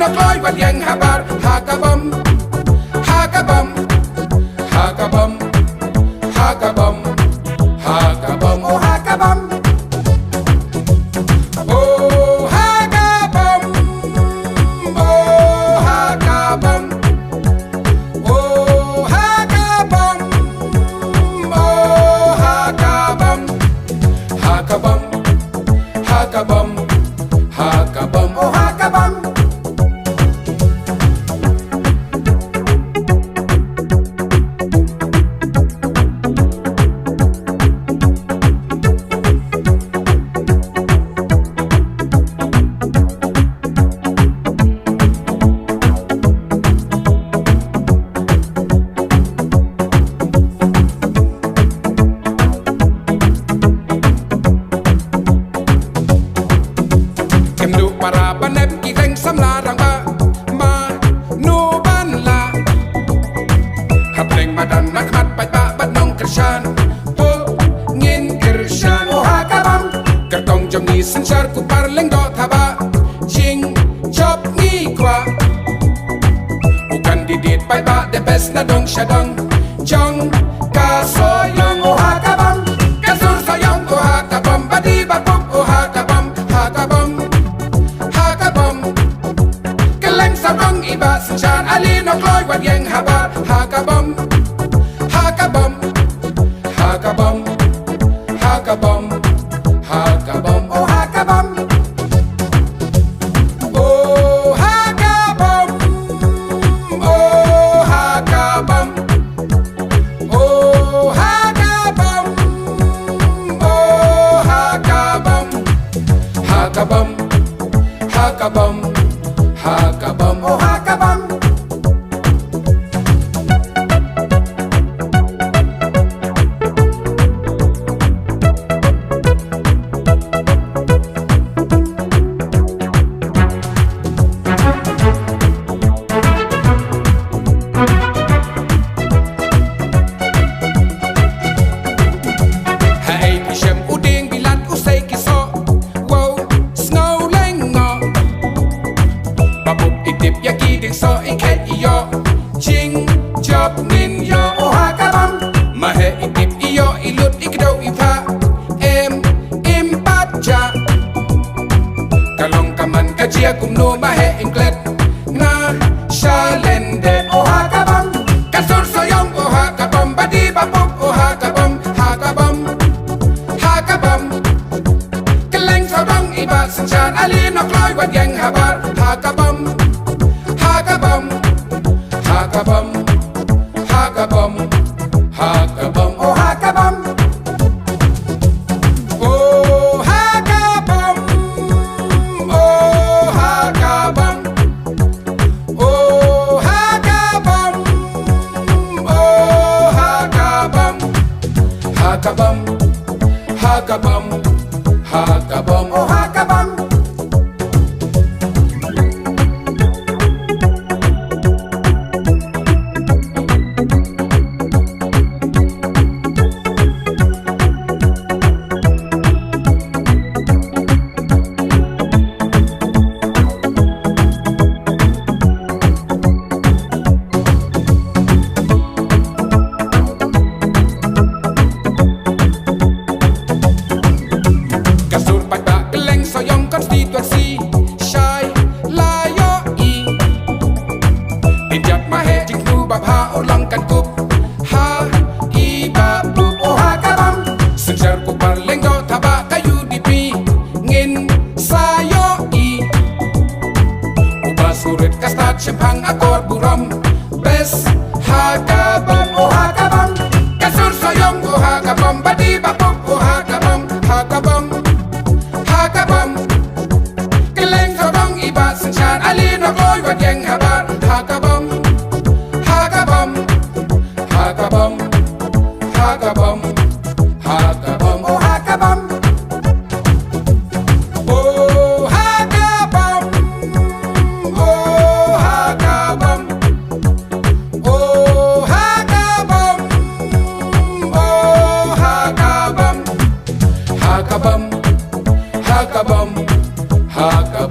no kloy wat yang habar hakabam hakabam hakabam hakabam hakabam oh hakabam oh hakabam oh hakabam oh hakabam oh hakabam hakabam hakabam hakabam oh hakabam para banep ki reng samla rang ba nu ban la hap reng madan nakmat pai ba bat nong kershan po ngin kershan oh hakabam kertong jong ni sensar ku par leng do thaba ching chop ni kwa bukan didit pai ba de best na dong shadong jong ka soyong oh hakabam kasur soyong oh hakabam badi ba pop oh hakabam hakabam sabang iba senchan ali no kloy wat yang habar hakabam hakabam hakabam hakabam hakabam oh hakabam oh hakabam oh hakabam oh hakabam oh hakabam hakabam hakabam hakabam oh hakabam hai pisem uding bilat usai kiso wow snow lengo babuk itip yaki ding so iket iyo ching job nin yo oh hakabam mahe itip iyo ilut ikdo ipa impat ja kalong kaman kajia kumno mahe inglet na shalende oh hakabam kasur soyong oh hakabam badi babuk oh hakabam hakabam hakabam keleng sabang iba senchan ali no kloy wat yang habar hakabam hakabam hakabam hakabam hakabam oh hakabam oh hakabam oh hakabam oh hakabam oh hakabam hakabam hakabam hakabam oh hakabam konstitusi syai layo i pinjak mahe jingku babha ulang kan kup ha i babu oh hakabam senjar ku parlenggo thaba kayu dipi ngin sayo i ubah surit kastat sempang akor buram bes hakabam oh hakabam kasur soyong oh hakabam badi babuk oh hakabam hakabam hakabam senchan ali no kloy wat yang habar hakabam hakabam hakabam hakabam hakabam oh hakabam oh hakabam oh hakabam oh hakabam oh hakabam hakabam hakabam hakabam